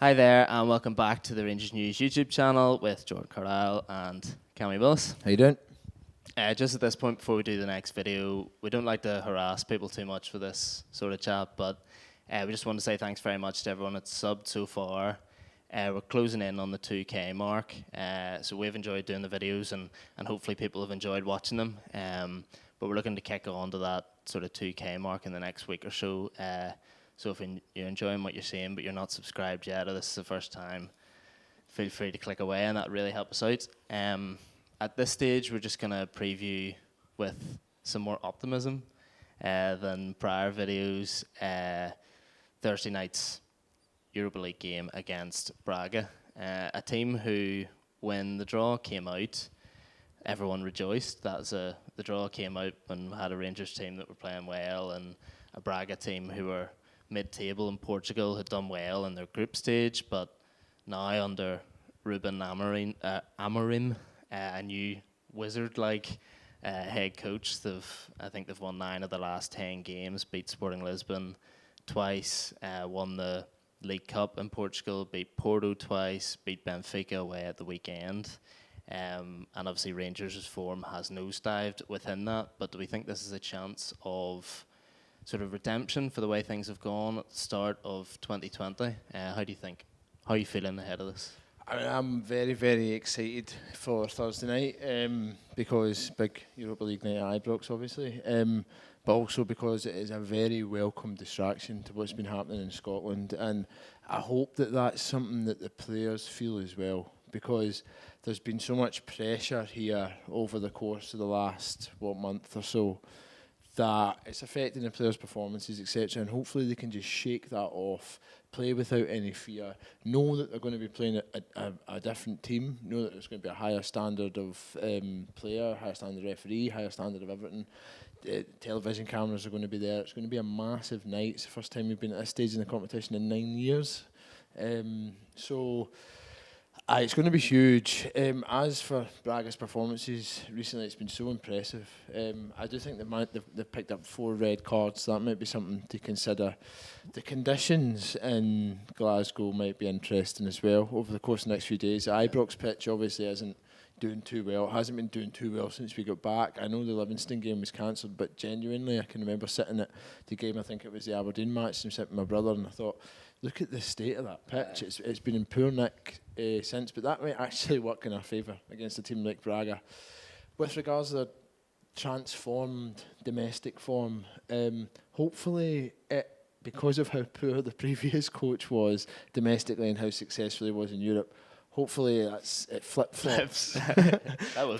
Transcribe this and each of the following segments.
Hi there, and welcome back to the Rangers News YouTube channel with Jordan Carlisle and Cammy Willis. How you doing? Just at this point, before we do the next video, we don't like to harass people too much for this sort of chat, but we just want to say thanks very much to everyone that's subbed so far. We're closing in on the 2K mark, so we've enjoyed doing the videos, and hopefully people have enjoyed watching them. But we're looking to kick on to that sort of 2K mark in the next week or so. So if you're enjoying what you're seeing but you're not subscribed yet, or this is the first time, feel free to click away, and that really helps us out. At this stage, we're just going to preview with some more optimism than prior videos. Thursday night's Europa League game against Braga, a team who, when the draw came out, everyone rejoiced. The draw came out when we had a Rangers team that were playing well and a Braga team who were mid-table in Portugal, had done well in their group stage, but now under Ruben Amorim, a new wizard-like head coach, I think they've won 9 of the last 10 games, beat Sporting Lisbon twice, won the League Cup in Portugal, beat Porto twice, beat Benfica away at the weekend. And obviously Rangers' form has nosedived within that, but do we think this is a chance of sort of redemption for the way things have gone at the start of 2020? How do you think? How are you feeling ahead of this? I'm very, very excited for Thursday night because big Europa League night at Ibrox, obviously, but also because it is a very welcome distraction to what's been happening in Scotland, and I hope that that's something that the players feel as well, because there's been so much pressure here over the course of the last month or so that it's affecting the players' performances, etc. And hopefully they can just shake that off, play without any fear, know that they're going to be playing a different team, know that there's going to be a higher standard of player, higher standard referee, higher standard of everything. Television cameras are going to be there. It's going to be a massive night. It's the first time we've been at this stage in the competition in 9 years. It's going to be huge. As for Braga's performances recently, it's been so impressive. I do think they've picked up 4 red cards. That might be something to consider. The conditions in Glasgow might be interesting as well over the course of the next few days. The Ibrox pitch obviously isn't doing too well. It hasn't been doing too well since we got back. I know the Livingston game was cancelled, but genuinely I can remember sitting at the game, I think it was the Aberdeen match, and sitting with my brother, and I thought, look at the state of that pitch. It's been in poor nick since, but that might actually work in our favour against a team like Braga. With regards to their transformed domestic form, hopefully because of how poor the previous coach was domestically and how successful he was in Europe, hopefully it flip-flops. That would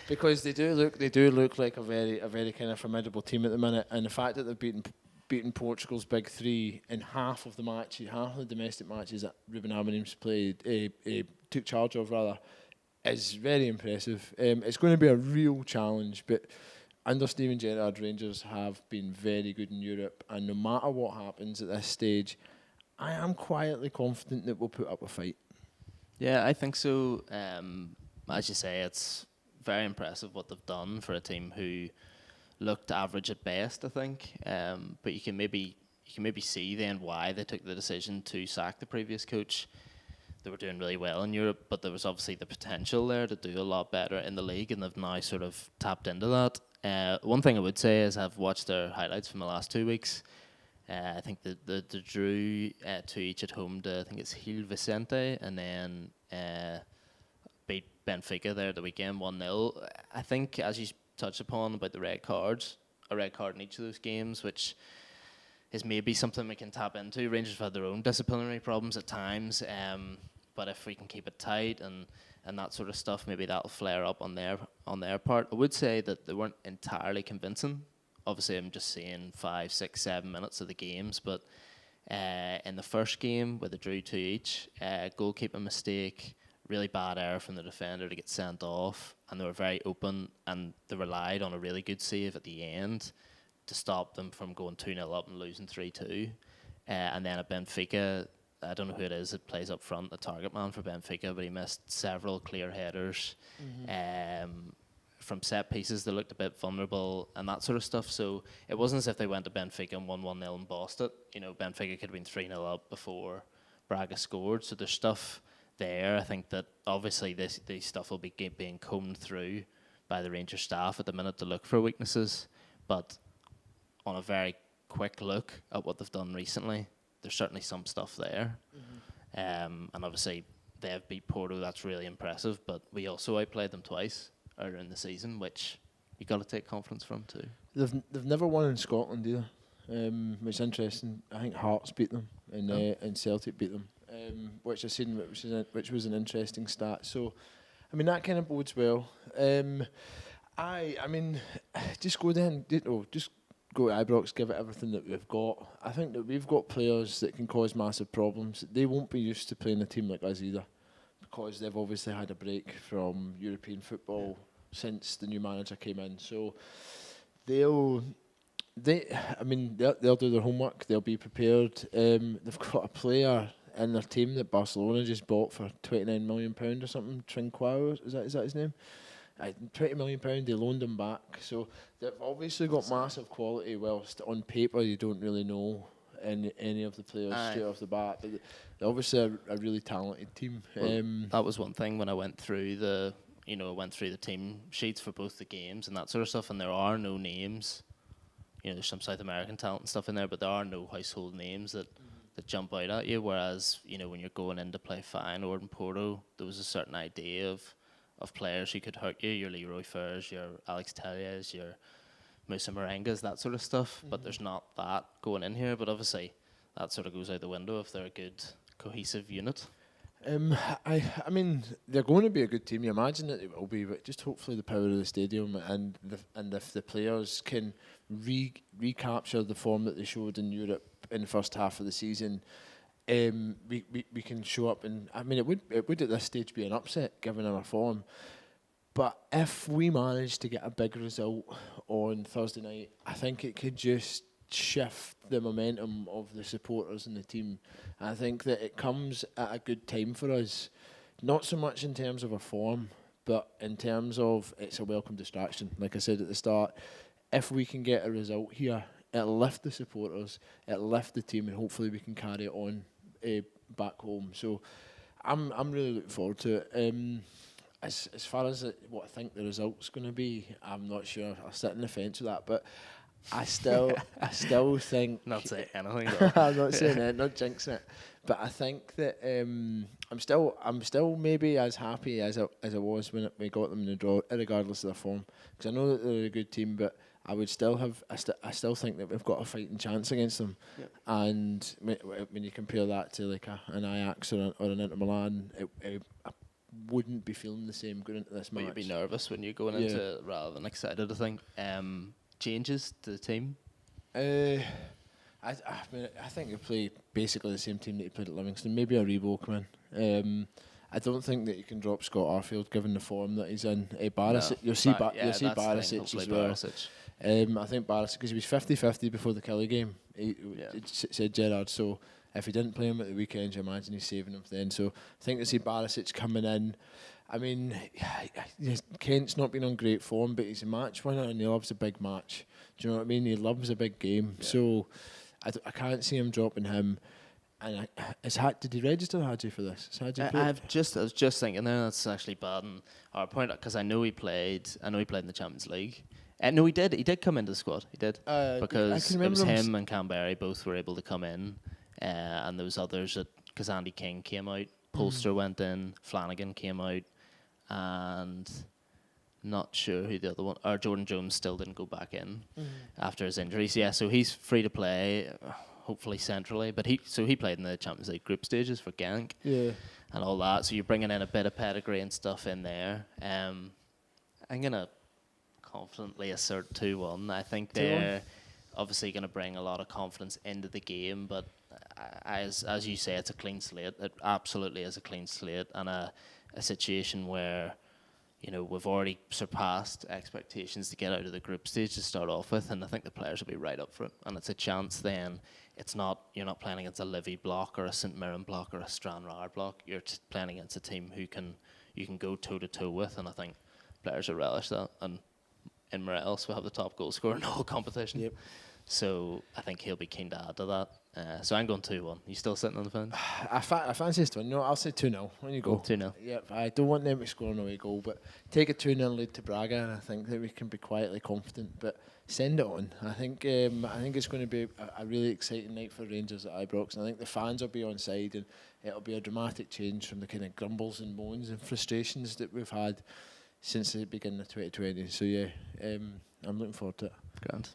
because they do look like a very kind of formidable team at the minute, and the fact that they've beaten Portugal's big 3 in half of the domestic matches that Ruben Amorim's took charge of rather, is very impressive. It's going to be a real challenge, but under Steven Gerrard, Rangers have been very good in Europe, and no matter what happens at this stage, I am quietly confident that we'll put up a fight. Yeah, I think so. As you say, it's very impressive what they've done for a team who looked average at best, I think. But you can maybe see then why they took the decision to sack the previous coach. They were doing really well in Europe, but there was obviously the potential there to do a lot better in the league, and they've now sort of tapped into that. One thing I would say is I've watched their highlights from the last 2 weeks. I think the drew 2 each at home to, I think it's Gil Vicente, and then beat Benfica there at the weekend 1-0. I think, as you touched upon about the red cards, a red card in each of those games, which is maybe something we can tap into. Rangers have had their own disciplinary problems at times, but if we can keep it tight and that sort of stuff, maybe that'll flare up on their part. I would say that they weren't entirely convincing. Obviously, I'm just seeing 5, 6, 7 minutes of the games, but in the first game where they drew 2 each, goalkeeping mistake, really bad error from the defender to get sent off, and they were very open, and they relied on a really good save at the end to stop them from going 2-0 up and losing 3-2. And then at Benfica, I don't know who it is that plays up front, the target man for Benfica, but he missed several clear headers. From set pieces, they looked a bit vulnerable and that sort of stuff. So it wasn't as if they went to Benfica and won 1-0 and bossed it. You know, Benfica could have been 3-0 up before Braga scored. So there's stuff there. I think that obviously these stuff will be being combed through by the Rangers staff at the minute to look for weaknesses. But on a very quick look at what they've done recently, there's certainly some stuff there. And obviously they've beat Porto. That's really impressive. But we also outplayed them twice earlier in the season, which you got to take confidence from too. They've never won in Scotland either, which is interesting. I think Hearts beat them and Celtic beat them, which I've seen, which was an interesting stat. So, I mean, that kind of bodes well. I mean, just go then. Just go to Ibrox, give it everything that we've got. I think that we've got players that can cause massive problems. They won't be used to playing a team like us either, because they've obviously had a break from European football since the new manager came in. So they'll do their homework. They'll be prepared. They've got a player in their team that Barcelona just bought for £29 million or something. Trinquao, is that his name? £20 million. They loaned him back. So they've obviously got massive quality. Whilst on paper you don't really know any of the players straight off the bat, but they're obviously a really talented team. Well, that was one thing when I went through the team sheets for both the games and that sort of stuff, and there are no names. There's some South American talent and stuff in there, but there are no household names that jump out at you. Whereas, when you're going in to play Feyenoord and Porto, there was a certain idea of players who could hurt you. Your Leroy Fers, your Alex Telles, your Musa Merengues, that sort of stuff. But there's not that going in here. But obviously, that sort of goes out the window if they're a good, cohesive unit. I mean, they're going to be a good team. You imagine that they will be, but just hopefully the power of the stadium and if the players can recapture the form that they showed in Europe in the first half of the season, we can show up. And I mean, it would at this stage be an upset given our form. But if we manage to get a big result on Thursday night, I think it could just shift the momentum of the supporters and the team. I think that it comes at a good time for us, not so much in terms of our form, but in terms of it's a welcome distraction. Like I said at the start, if we can get a result here, it'll lift the supporters, it'll lift the team, and hopefully we can carry it on back home. So I'm really looking forward to it. As far as what I think the result's going to be, I'm not sure. I'll sit on the fence with that, but I still think Not saying anything. I'm not saying it, not jinxing it, but I think that I'm still maybe as happy as I was when we got them in the draw, regardless of their form, because I know that they're a good team, but I would still have I still think that we've got a fighting chance against them. Yep. And when you compare that to like an Ajax or an Inter Milan, I wouldn't be feeling the same going into this match. You'd be nervous when you're going into it rather than excited, I think. Changes to the team? I think they play basically the same team that he played at Livingston. Maybe a Rebo come in. I don't think that you can drop Scott Arfield given the form that he's in. Barisic, you'll see Barisic as well. I think Barisic, because he was 50-50 before the Kelly game, said Gerrard, so if he didn't play him at the weekend, you imagine he's saving him then. So I think to see Barisic coming in, I mean, Kent's not been on great form, but he's a match winner and he loves a big match. Do you know what I mean? He loves a big game. Yeah. So I can't see him dropping him. And did he register Hadji for this? I was just thinking there, that's actually bad on our point, because I know he played in the Champions League. No, he did. He did come into the squad. He did, because it was him and Canberra both were able to come in, and there was others because Andy King came out, Polster went in, Flanagan came out, and not sure who the other one, or Jordan Jones still didn't go back in after his injuries. Yeah, so he's free to play, hopefully centrally. But he played in the Champions League group stages for Genk, and all that. So you're bringing in a bit of pedigree and stuff in there. I'm gonna confidently assert 2-1. I think they're obviously going to bring a lot of confidence into the game, but as you say, it's a clean slate. It absolutely is a clean slate, and a situation where we've already surpassed expectations to get out of the group stage to start off with, and I think the players will be right up for it. And it's a chance then. You're not playing against a Livy block or a St Mirren block or a Stranraer block. You're playing against a team who you can go toe to toe with, and I think players will relish that. And in Morelos will have the top goal scorer in the whole competition. Yep. So I think he'll be keen to add to that. So I'm going 2-1. You still sitting on the fence? I fancy this one. No, I'll say 2-0. When you go. 2-0. Yep, I don't want them to score an away goal, but take a 2-0 lead to Braga, and I think that we can be quietly confident. But send it on. I think it's going to be a really exciting night for Rangers at Ibrox, and I think the fans will be on side, and it'll be a dramatic change from the kind of grumbles and moans and frustrations that we've had since the beginning of 2020. So yeah, I'm looking forward to it. Grand.